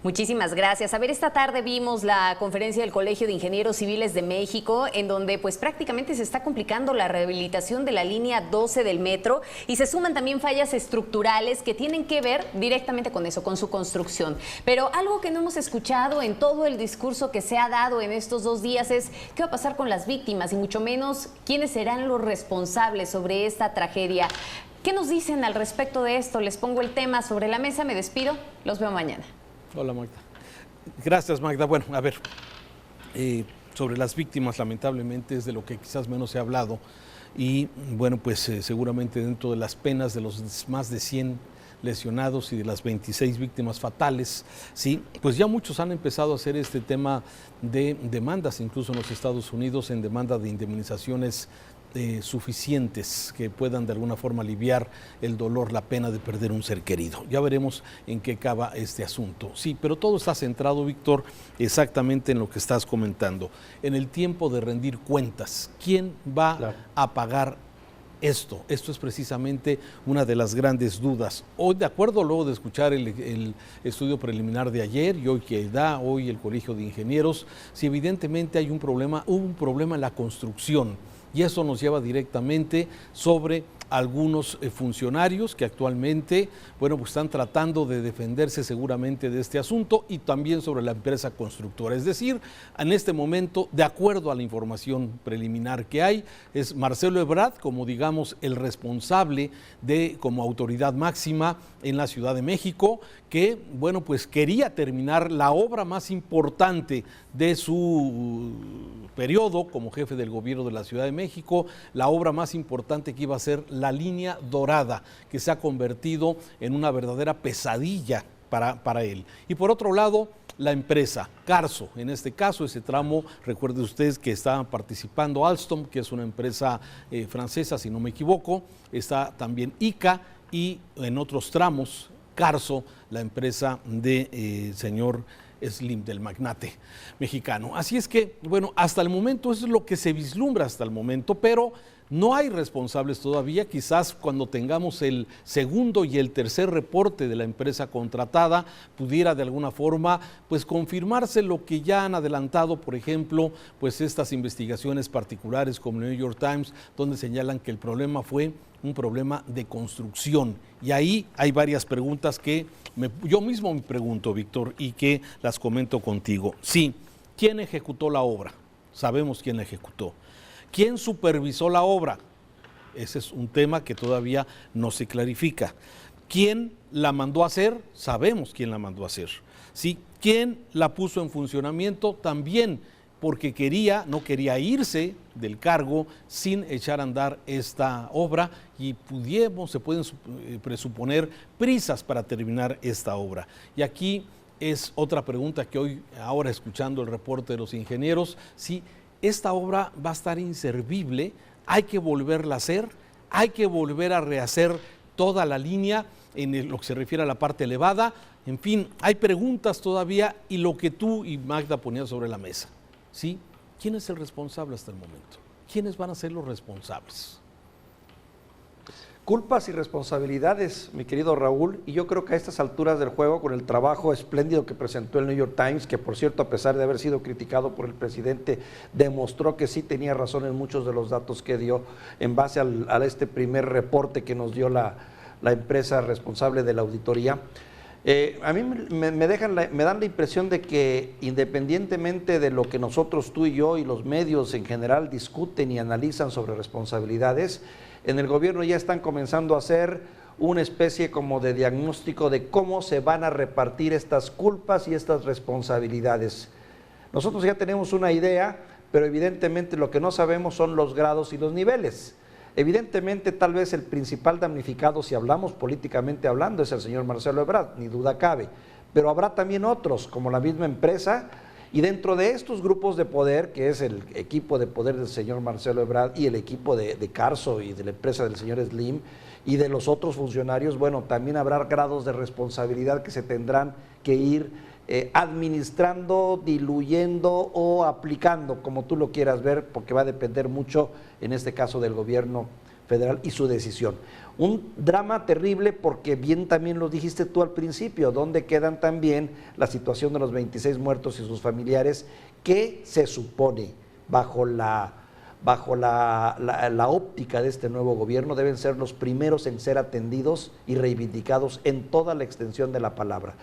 Muchísimas gracias. A ver, esta tarde vimos la conferencia del Colegio de Ingenieros Civiles de México, en donde pues prácticamente se está complicando la rehabilitación de la línea 12 del metro y se suman también fallas estructurales que tienen que ver directamente con eso, con su construcción. Pero algo que no hemos escuchado en todo el discurso que se ha dado en estos 2 días es qué va a pasar con las víctimas y mucho menos quiénes serán los responsables sobre esta tragedia. ¿Qué nos dicen al respecto de esto? Les pongo el tema sobre la mesa, me despido, los veo mañana. Hola Magda. Gracias Magda. Bueno, a ver, sobre las víctimas lamentablemente es de lo que quizás menos se ha hablado y bueno, pues seguramente dentro de las penas de los más de 100 lesionados y de las 26 víctimas fatales, sí, pues ya muchos han empezado a hacer este tema de demandas, incluso en los Estados Unidos, en demanda de indemnizaciones suficientes que puedan de alguna forma aliviar el dolor, la pena de perder un ser querido. Ya veremos en qué acaba este asunto. Sí, pero todo está centrado, Víctor, exactamente en lo que estás comentando, en el tiempo de rendir cuentas. ¿Quién va a pagar esto? Esto es precisamente una de las grandes dudas. Hoy, de acuerdo luego de escuchar el estudio preliminar de ayer y hoy que da hoy el Colegio de Ingenieros, si evidentemente hay un problema, hubo un problema en la construcción. Y eso nos lleva directamente sobre algunos funcionarios que actualmente, bueno, pues están tratando de defenderse seguramente de este asunto y también sobre la empresa constructora. Es decir, en este momento, de acuerdo a la información preliminar que hay, es Marcelo Ebrard como digamos el responsable de como autoridad máxima en la Ciudad de México, que bueno, pues quería terminar la obra más importante de su periodo como jefe del gobierno de la Ciudad de México, la obra más importante que iba a ser la línea dorada, que se ha convertido en una verdadera pesadilla para él. Y por otro lado, la empresa Carso, en este caso ese tramo, recuerden ustedes que estaban participando Alstom, que es una empresa francesa si no me equivoco, está también ICA y en otros tramos Carso, la empresa de señor Slim, del magnate mexicano. Así es que, bueno, hasta el momento eso es lo que se vislumbra hasta el momento, pero no hay responsables todavía. Quizás cuando tengamos el segundo y el tercer reporte de la empresa contratada pudiera de alguna forma pues confirmarse lo que ya han adelantado, por ejemplo, pues estas investigaciones particulares como el New York Times, donde señalan que el problema fue un problema de construcción. Y ahí hay varias preguntas que yo mismo me pregunto, Víctor, y que las comento contigo. Sí, ¿quién ejecutó la obra? Sabemos quién la ejecutó. ¿Quién supervisó la obra? Ese es un tema que todavía no se clarifica. ¿Quién la mandó a hacer? Sabemos quién la mandó a hacer. ¿Sí? ¿Quién la puso en funcionamiento? También, porque no quería irse del cargo sin echar a andar esta obra y se pueden presuponer prisas para terminar esta obra. Y aquí es otra pregunta que ahora escuchando el reporte de los ingenieros, si esta obra va a estar inservible, hay que volverla a hacer, hay que volver a rehacer toda la línea en lo que se refiere a la parte elevada. En fin, hay preguntas todavía y lo que tú y Magda ponían sobre la mesa. ¿Sí? ¿Quién es el responsable hasta el momento? ¿Quiénes van a ser los responsables? Culpas y responsabilidades, mi querido Raúl, y yo creo que a estas alturas del juego, con el trabajo espléndido que presentó el New York Times, que por cierto, a pesar de haber sido criticado por el presidente, demostró que sí tenía razón en muchos de los datos que dio en base a este primer reporte que nos dio la empresa responsable de la auditoría. A mí me dan la impresión de que independientemente de lo que nosotros, tú y yo y los medios en general discuten y analizan sobre responsabilidades, en el gobierno ya están comenzando a hacer una especie como de diagnóstico de cómo se van a repartir estas culpas y estas responsabilidades. Nosotros ya tenemos una idea, pero evidentemente lo que no sabemos son los grados y los niveles. Evidentemente, tal vez el principal damnificado, si hablamos políticamente hablando, es el señor Marcelo Ebrard, ni duda cabe, pero habrá también otros, como la misma empresa, y dentro de estos grupos de poder, que es el equipo de poder del señor Marcelo Ebrard y el equipo de Carso y de la empresa del señor Slim y de los otros funcionarios, bueno, también habrá grados de responsabilidad que se tendrán que ir administrando, diluyendo o aplicando, como tú lo quieras ver, porque va a depender mucho, en este caso, del gobierno federal y su decisión. Un drama terrible porque bien también lo dijiste tú al principio, donde quedan también la situación de los 26 muertos y sus familiares, que se supone bajo la óptica de este nuevo gobierno deben ser los primeros en ser atendidos y reivindicados en toda la extensión de la palabra.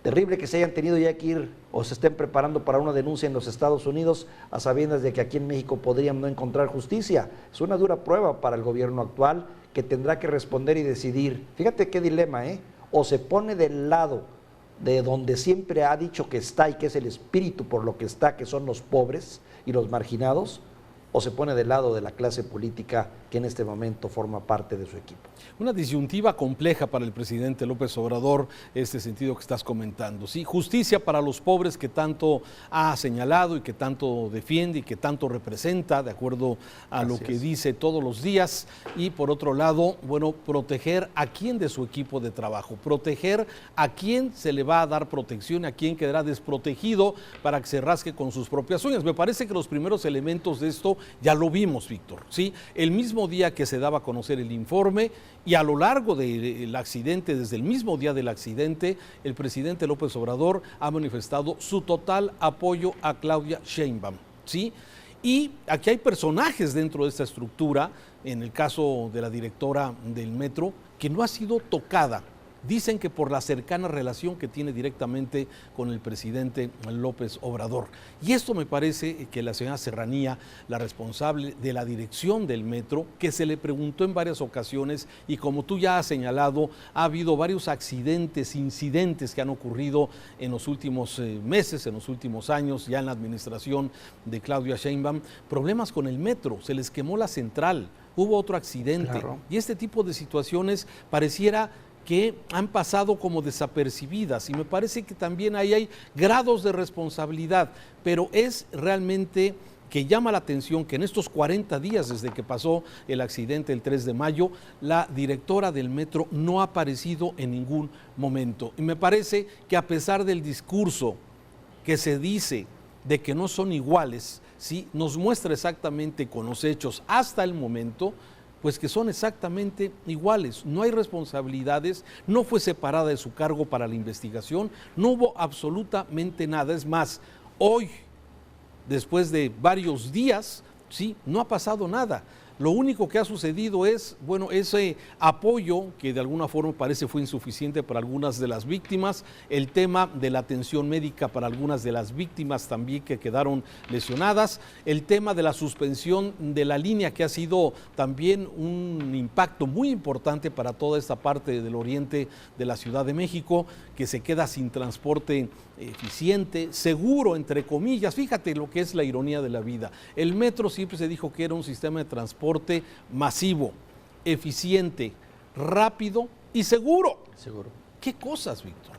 Terrible que se hayan tenido ya que ir o se estén preparando para una denuncia en los Estados Unidos a sabiendas de que aquí en México podrían no encontrar justicia. Es una dura prueba para el gobierno actual que tendrá que responder y decidir. Fíjate qué dilema, o se pone del lado de donde siempre ha dicho que está y que es el espíritu por lo que está, que son los pobres y los marginados, o se pone del lado de la clase política que en este momento forma parte de su equipo. Una disyuntiva compleja para el presidente López Obrador, este sentido que estás comentando. Sí, justicia para los pobres que tanto ha señalado y que tanto defiende y que tanto representa, de acuerdo a lo que dice todos los días. Y por otro lado, bueno, proteger a quien de su equipo de trabajo, proteger a quien se le va a dar protección, a quien quedará desprotegido para que se rasque con sus propias uñas. Me parece que los primeros elementos de esto ya lo vimos, Víctor, ¿sí? El mismo día que se daba a conocer el informe y a lo largo del accidente, desde el mismo día del accidente, el presidente López Obrador ha manifestado su total apoyo a Claudia Sheinbaum, ¿sí? Y aquí hay personajes dentro de esta estructura, en el caso de la directora del metro, que no ha sido tocada. Dicen que por la cercana relación que tiene directamente con el presidente López Obrador. Y esto me parece que la señora Serranía, la responsable de la dirección del metro, que se le preguntó en varias ocasiones y como tú ya has señalado, ha habido varios accidentes, incidentes que han ocurrido en los últimos meses, en los últimos años, ya en la administración de Claudia Sheinbaum, problemas con el metro, se les quemó la central, hubo otro accidente. Claro. Y este tipo de situaciones pareciera que han pasado como desapercibidas y me parece que también ahí hay grados de responsabilidad, pero es realmente que llama la atención que en estos 40 días desde que pasó el accidente el 3 de mayo, la directora del metro no ha aparecido en ningún momento. Y me parece que a pesar del discurso que se dice de que no son iguales, ¿sí? Nos muestra exactamente con los hechos hasta el momento pues que son exactamente iguales, no hay responsabilidades, no fue separada de su cargo para la investigación, no hubo absolutamente nada. Es más, hoy, después de varios días, sí, no ha pasado nada. Lo único que ha sucedido es, bueno, ese apoyo que de alguna forma parece fue insuficiente para algunas de las víctimas, el tema de la atención médica para algunas de las víctimas también que quedaron lesionadas, el tema de la suspensión de la línea que ha sido también un impacto muy importante para toda esta parte del oriente de la Ciudad de México, que se queda sin transporte eficiente, seguro, entre comillas. Fíjate lo que es la ironía de la vida. El metro siempre se dijo que era un sistema de transporte masivo, eficiente, rápido y seguro. Seguro. ¿Qué cosas, Víctor?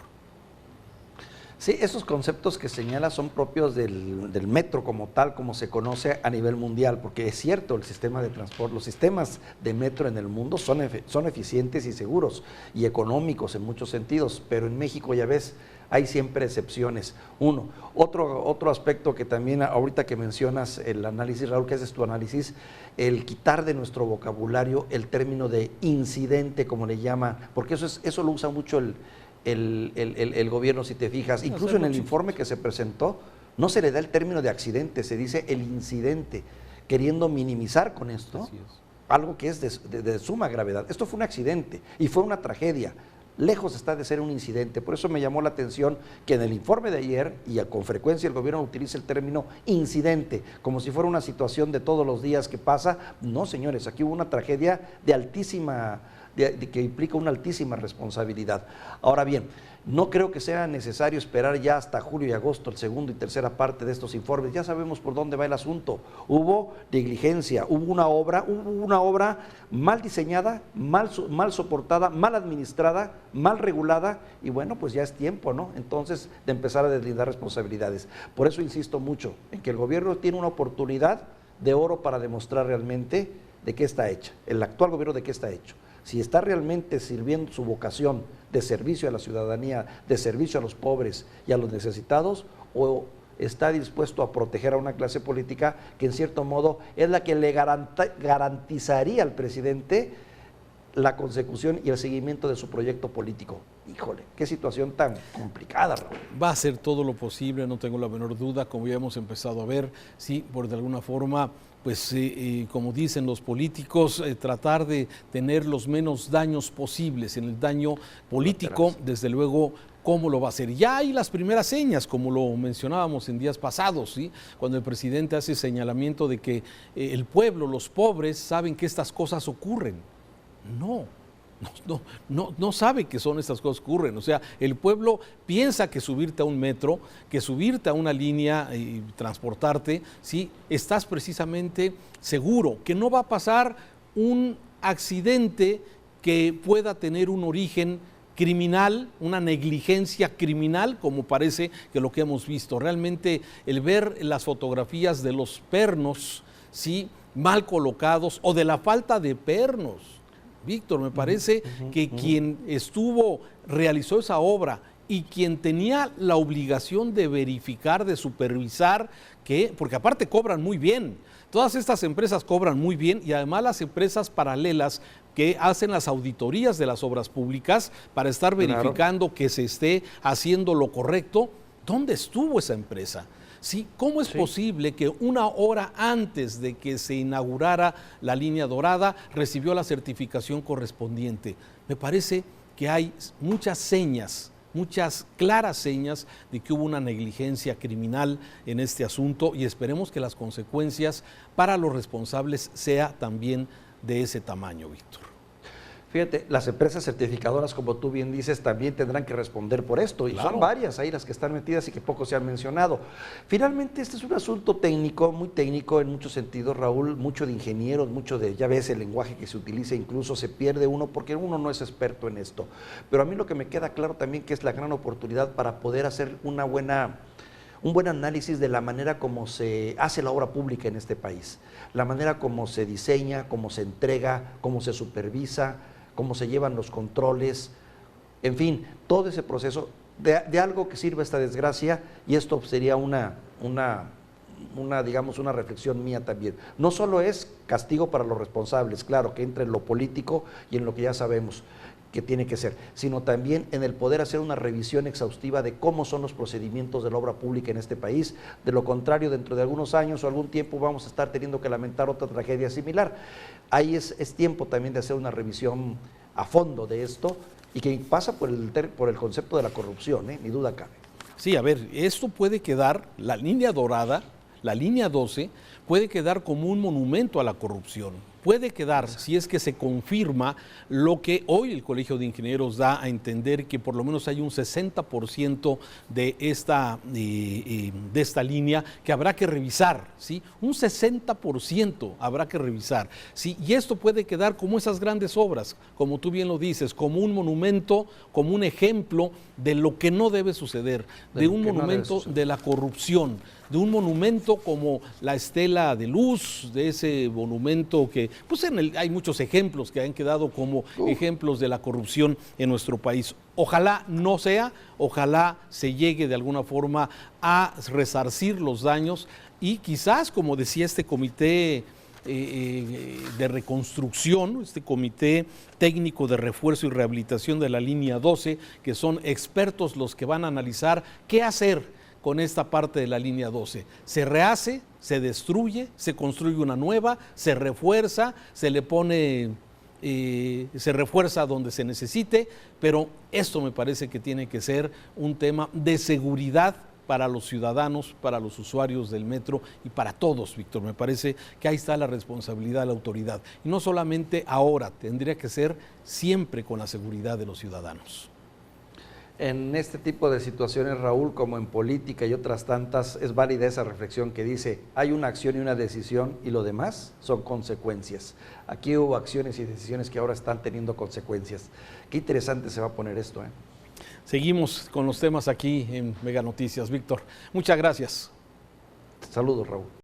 Sí, esos conceptos que señala son propios del metro como tal, como se conoce a nivel mundial, porque es cierto, el sistema de transporte, los sistemas de metro en el mundo son eficientes y seguros y económicos en muchos sentidos, pero en México ya ves, hay siempre excepciones. Otro aspecto que también ahorita que mencionas el análisis, Raúl, que ese es tu análisis, el quitar de nuestro vocabulario el término de incidente, como le llama, porque eso lo usa mucho el gobierno, si te fijas, incluso en el informe que se presentó, no se le da el término de accidente, se dice el incidente, queriendo minimizar con esto algo que es de suma gravedad. Esto fue un accidente y fue una tragedia. Lejos está de ser un incidente, por eso me llamó la atención que en el informe de ayer, y con frecuencia el gobierno utiliza el término incidente, como si fuera una situación de todos los días que pasa. No, señores, aquí hubo una tragedia de altísima, que implica una altísima responsabilidad. Ahora bien, no creo que sea necesario esperar ya hasta julio y agosto el segundo y tercera parte de estos informes. Ya sabemos por dónde va el asunto. Hubo negligencia, hubo una obra mal diseñada, mal soportada, mal administrada, mal regulada, y bueno, pues ya es tiempo, ¿no? Entonces, de empezar a deslindar responsabilidades. Por eso insisto mucho en que el gobierno tiene una oportunidad de oro para demostrar realmente de qué está hecha, el actual gobierno de qué está hecho. Si está realmente sirviendo su vocación de servicio a la ciudadanía, de servicio a los pobres y a los necesitados, o está dispuesto a proteger a una clase política que en cierto modo es la que le garantizaría al presidente la consecución y el seguimiento de su proyecto político. Híjole, qué situación tan complicada, Raúl. Va a hacer todo lo posible, no tengo la menor duda, como ya hemos empezado a ver, sí, por de alguna forma, pues como dicen los políticos, tratar de tener los menos daños posibles en el daño político, desde luego. ¿Cómo lo va a hacer? Ya hay las primeras señas, como lo mencionábamos en días pasados, ¿sí? Cuando el presidente hace señalamiento de que el pueblo, los pobres, saben que estas cosas ocurren. No sabe que son estas cosas que ocurren. O sea, el pueblo piensa que subirte a un metro, que subirte a una línea y transportarte, ¿sí? Estás precisamente seguro que no va a pasar un accidente que pueda tener un origen criminal, una negligencia criminal, como parece que lo que hemos visto. Realmente el ver las fotografías de los pernos, ¿sí? Mal colocados, o de la falta de pernos. Víctor, me parece que quien realizó esa obra y quien tenía la obligación de verificar, de supervisar, porque aparte cobran muy bien, todas estas empresas cobran muy bien, y además las empresas paralelas que hacen las auditorías de las obras públicas para estar verificando que se esté haciendo lo correcto. ¿Dónde estuvo esa empresa? ¿Sí? ¿Cómo es posible que una hora antes de que se inaugurara la línea dorada recibió la certificación correspondiente? Me parece que hay muchas señas, muchas claras señas de que hubo una negligencia criminal en este asunto, y esperemos que las consecuencias para los responsables sea también de ese tamaño, Víctor. Fíjate, las empresas certificadoras, como tú bien dices, también tendrán que responder por esto, y claro, son varias ahí las que están metidas y que poco se han mencionado. Finalmente, este es un asunto técnico, muy técnico en muchos sentidos, Raúl, mucho de ingenieros, mucho de, ya ves, el lenguaje que se utiliza, incluso se pierde uno porque uno no es experto en esto. Pero a mí lo que me queda claro también que es la gran oportunidad para poder hacer un buen análisis de la manera como se hace la obra pública en este país, la manera como se diseña, cómo se entrega, cómo se supervisa, cómo se llevan los controles, en fin, todo ese proceso de algo que sirva esta desgracia, y esto sería digamos, una reflexión mía también. No solo es castigo para los responsables, claro, que entra en lo político y en lo que ya sabemos que tiene que ser, sino también en el poder hacer una revisión exhaustiva de cómo son los procedimientos de la obra pública en este país. De lo contrario, dentro de algunos años o algún tiempo vamos a estar teniendo que lamentar otra tragedia similar. Ahí es tiempo también de hacer una revisión a fondo de esto, y que pasa por el concepto de la corrupción, ni duda cabe. Sí, a ver, esto puede quedar, la línea dorada, la línea 12, puede quedar como un monumento a la corrupción. Puede quedar, si es que se confirma lo que hoy el Colegio de Ingenieros da a entender, que por lo menos hay un 60% de esta línea que habrá que revisar, ¿sí? Un 60% habrá que revisar, ¿sí? Y esto puede quedar como esas grandes obras, como tú bien lo dices, como un monumento, como un ejemplo de lo que no debe suceder, de un monumento de la corrupción, de un monumento como la Estela de Luz, de ese monumento que, pues hay muchos ejemplos que han quedado como ejemplos de la corrupción en nuestro país. Ojalá no sea, ojalá se llegue de alguna forma a resarcir los daños, y quizás, como decía este comité de reconstrucción, este comité técnico de refuerzo y rehabilitación de la línea 12, que son expertos los que van a analizar qué hacer con esta parte de la línea 12. Se rehace, se destruye, se construye una nueva, se refuerza, se le pone, se refuerza donde se necesite, pero esto me parece que tiene que ser un tema de seguridad para los ciudadanos, para los usuarios del metro y para todos, Víctor. Me parece que ahí está la responsabilidad de la autoridad. Y no solamente ahora, tendría que ser siempre con la seguridad de los ciudadanos. En este tipo de situaciones, Raúl, como en política y otras tantas, es válida esa reflexión que dice, hay una acción y una decisión, y lo demás son consecuencias. Aquí hubo acciones y decisiones que ahora están teniendo consecuencias. Qué interesante se va a poner esto, ¿eh? Seguimos con los temas aquí en Mega Noticias, Víctor. Muchas gracias. Saludos, Raúl.